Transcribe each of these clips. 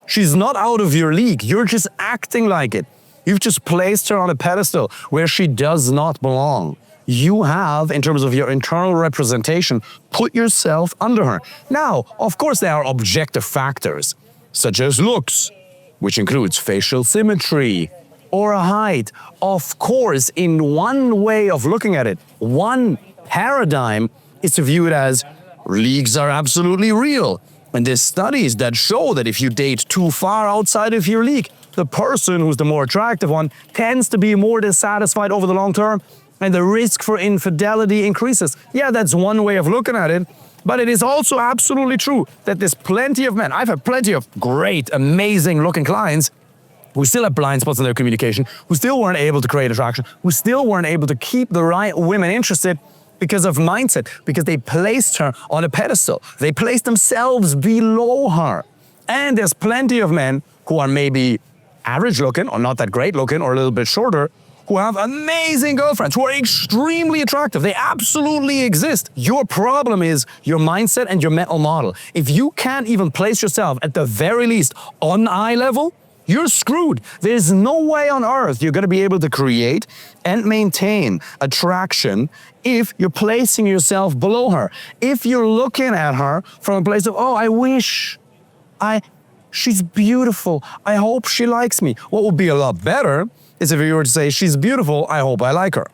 She's not out of your league. You're just acting like it. You've just placed her on a pedestal where she does not belong. You have, in terms of your internal representation, put yourself under her. Now, of course, there are objective factors, such as looks, which includes facial symmetry or height. Of course, in one way of looking at it, one paradigm is to view it as leagues are absolutely real. And there's studies that show that if you date too far outside of your league, the person who's the more attractive one tends to be more dissatisfied over the long term, and the risk for infidelity increases. Yeah, that's one way of looking at it, but it is also absolutely true that there's plenty of men. I've had plenty of great, amazing looking clients who still have blind spots in their communication, who still weren't able to create attraction, who still weren't able to keep the right women interested because of mindset, because they placed her on a pedestal. They placed themselves below her. And there's plenty of men who are maybe average looking or not that great looking or a little bit shorter, who have amazing girlfriends, who are extremely attractive. They absolutely exist. Your problem is your mindset and your mental model. If you can't even place yourself at the very least on eye level, you're screwed. There's no way on earth you're gonna be able to create and maintain attraction if you're placing yourself below her. If you're looking at her from a place of, oh, I wish she's beautiful. I hope she likes me. What would be a lot better is if you were to say, she's beautiful, I hope I like her.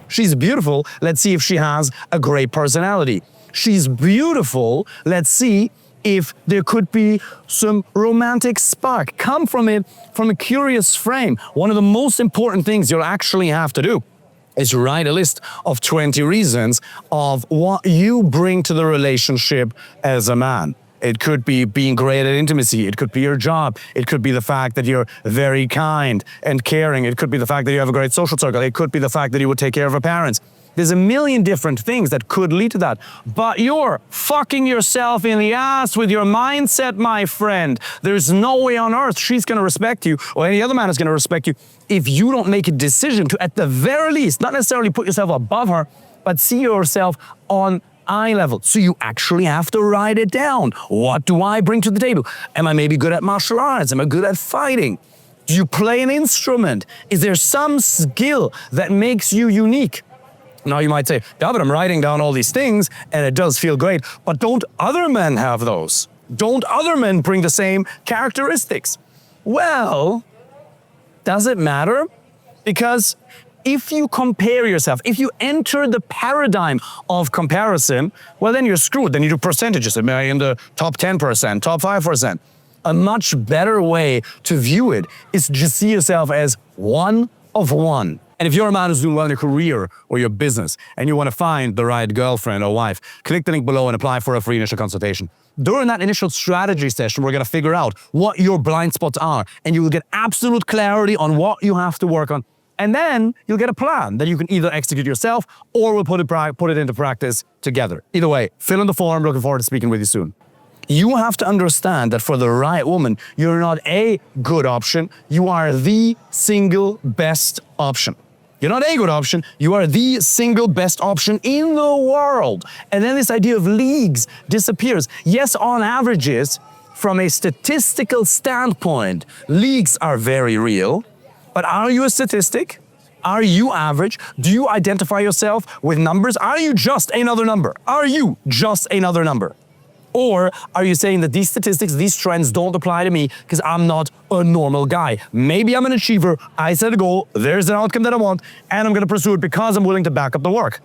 She's beautiful, let's see if she has a great personality. She's beautiful, let's see if there could be some romantic spark. Come from it from a curious frame. One of the most important things you'll actually have to do is write a list of 20 reasons of what you bring to the relationship as a man. It could be being great at intimacy. It could be your job. It could be the fact that you're very kind and caring. It could be the fact that you have a great social circle. It could be the fact that you would take care of your parents. There's a million different things that could lead to that. But you're fucking yourself in the ass with your mindset, my friend. There's no way on earth she's gonna respect you or any other man is gonna respect you if you don't make a decision to, at the very least, not necessarily put yourself above her, but see yourself on eye level. So you actually have to write it down. What do I bring to the table? Am I maybe good at martial arts? Am I good at fighting? Do you play an instrument? Is there some skill that makes you unique? Now you might say, David, I'm writing down all these things and it does feel great, but don't other men have those? Don't other men bring the same characteristics? Well, does it matter? Because if you compare yourself, if you enter the paradigm of comparison, well, then you're screwed. Then you do percentages. Am I in the top 10%, top 5%? A much better way to view it is to just see yourself as one of one. And if you're a man who's doing well in your career or your business and you want to find the right girlfriend or wife, click the link below and apply for a free initial consultation. During that initial strategy session, we're going to figure out what your blind spots are, and you will get absolute clarity on what you have to work on. And then you'll get a plan that you can either execute yourself or we'll put it into practice together. Either way, fill in the form. Looking forward to speaking with you soon. You have to understand that for the right woman, you're not a good option. You are the single best option. You're not a good option. You are the single best option in the world. And then this idea of leagues disappears. Yes, on averages, from a statistical standpoint, leagues are very real. But are you a statistic? Are you average? Do you identify yourself with numbers? Are you just another number? Are you just another number? Or are you saying that these statistics, these trends don't apply to me because I'm not a normal guy? Maybe I'm an achiever, I set a goal, there's an outcome that I want, and I'm gonna pursue it because I'm willing to back up the work.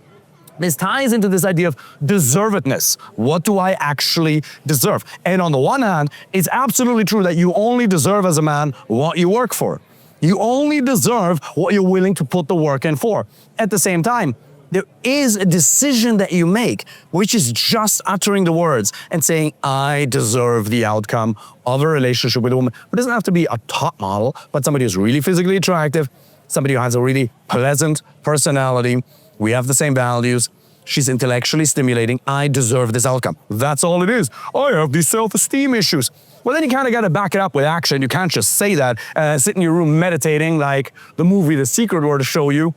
This ties into this idea of deservedness. What do I actually deserve? And on the one hand, it's absolutely true that you only deserve as a man what you work for. You only deserve what you're willing to put the work in for. At the same time, there is a decision that you make, which is just uttering the words and saying, I deserve the outcome of a relationship with a woman. It doesn't have to be a top model, but somebody who's really physically attractive, somebody who has a really pleasant personality. We have the same values. She's intellectually stimulating. I deserve this outcome. That's all it is. I have these self-esteem issues. Well, then you kind of got to back it up with action. You can't just say that, sit in your room meditating like the movie The Secret were to show you.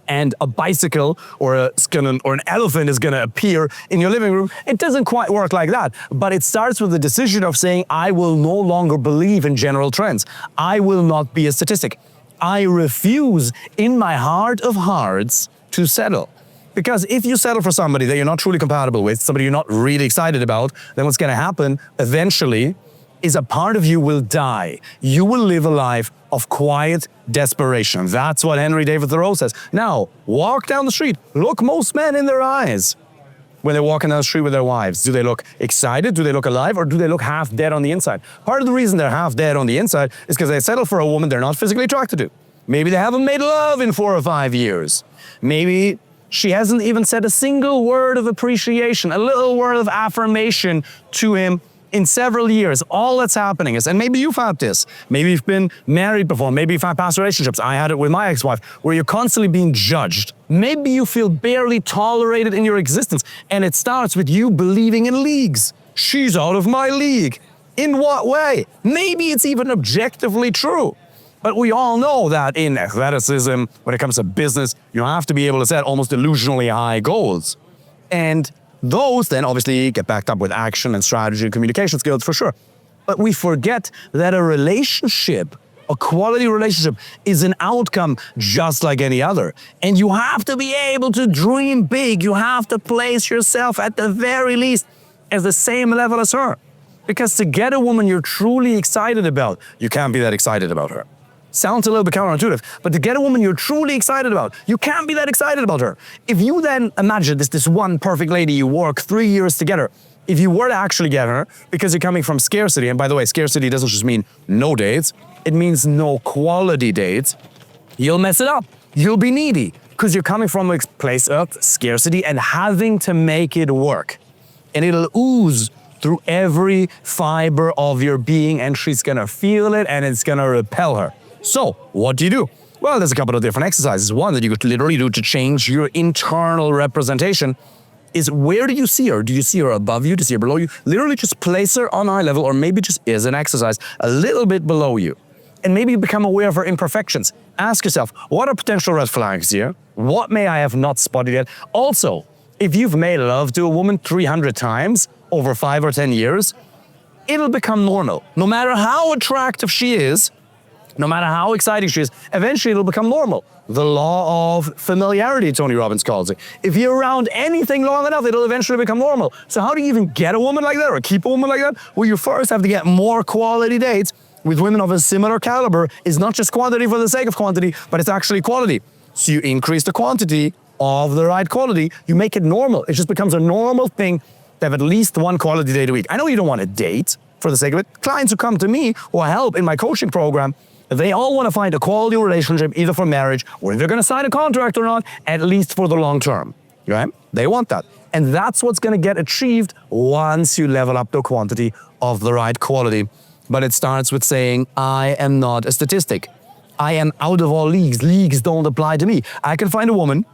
and a bicycle or an elephant is going to appear in your living room. It doesn't quite work like that, but it starts with the decision of saying, I will no longer believe in general trends. I will not be a statistic. I refuse in my heart of hearts to settle. Because if you settle for somebody that you're not truly compatible with, somebody you're not really excited about, then what's going to happen eventually is a part of you will die. You will live a life of quiet desperation. That's what Henry David Thoreau says. Now, walk down the street. Look most men in their eyes when they're walking down the street with their wives. Do they look excited? Do they look alive? Or do they look half dead on the inside? Part of the reason they're half dead on the inside is because they settle for a woman they're not physically attracted to. Maybe they haven't made love in 4 or 5 years. Maybe she hasn't even said a single word of appreciation, a little word of affirmation to him in several years. All that's happening is, and maybe you've had this, maybe you've been married before, maybe you've had past relationships. I had it with my ex-wife, where you're constantly being judged. Maybe you feel barely tolerated in your existence, and it starts with you believing in leagues. She's out of my league. In what way? Maybe it's even objectively true. But we all know that in athleticism, when it comes to business, you have to be able to set almost delusionally high goals. And those then obviously get backed up with action and strategy and communication skills for sure. But we forget that a relationship, a quality relationship, is an outcome just like any other. And you have to be able to dream big. You have to place yourself at the very least at the same level as her. Because to get a woman you're truly excited about, you can't be that excited about her. Sounds a little bit counterintuitive, but to get a woman you're truly excited about, you can't be that excited about her. If you then imagine this one perfect lady, you work 3 years together, if you were to actually get her, because you're coming from scarcity, and by the way, scarcity doesn't just mean no dates, it means no quality dates, you'll mess it up. You'll be needy, because you're coming from a place of scarcity and having to make it work. And it'll ooze through every fiber of your being, and she's gonna feel it, and it's gonna repel her. So, what do you do? Well, there's a couple of different exercises. One that you could literally do to change your internal representation is, where do you see her? Do you see her above you? Do you see her below you? Literally just place her on eye level, or maybe just as an exercise, a little bit below you. And maybe you become aware of her imperfections. Ask yourself, what are potential red flags here? What may I have not spotted yet? Also, if you've made love to a woman 300 times over 5 or 10 years, it'll become normal. No matter how attractive she is, no matter how exciting she is, eventually it'll become normal. The law of familiarity, Tony Robbins calls it. If you're around anything long enough, it'll eventually become normal. So how do you even get a woman like that or keep a woman like that? Well, you first have to get more quality dates with women of a similar caliber. It's not just quantity for the sake of quantity, but it's actually quality. So you increase the quantity of the right quality. You make it normal. It just becomes a normal thing to have at least one quality date a week. I know you don't want to date for the sake of it. Clients who come to me or help in my coaching program, they all want to find a quality relationship, either for marriage or if they're going to sign a contract or not, at least for the long term. Right? They want that. And that's what's going to get achieved once you level up the quantity of the right quality. But it starts with saying, I am not a statistic. I am out of all leagues. Leagues don't apply to me. I can find a woman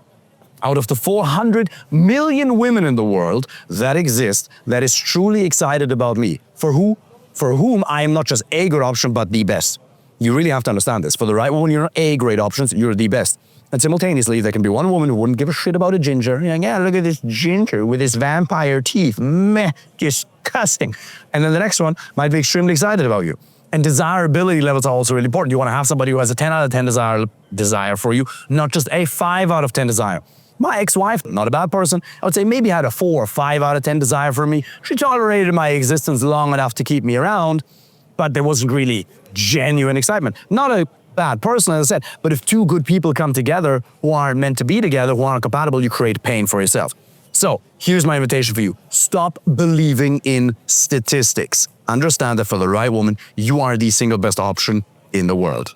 out of the 400 million women in the world that exist that is truly excited about me. For whom I am not just a good option, but the best. You really have to understand this. For the right woman, you're not a great option, you're the best. And simultaneously, there can be one woman who wouldn't give a shit about a ginger. You're like, yeah, look at this ginger with his vampire teeth. Meh, disgusting. And then the next one might be extremely excited about you. And desirability levels are also really important. You want to have somebody who has a 10 out of 10 desire for you, not just a 5 out of 10 desire. My ex-wife, not a bad person, I would say maybe had a 4 or 5 out of 10 desire for me. She tolerated my existence long enough to keep me around, but there wasn't really genuine excitement. Not a bad person, as I said, but if two good people come together who aren't meant to be together, who aren't compatible, you create pain for yourself. So here's my invitation for you. Stop believing in statistics. Understand that for the right woman, you are the single best option in the world.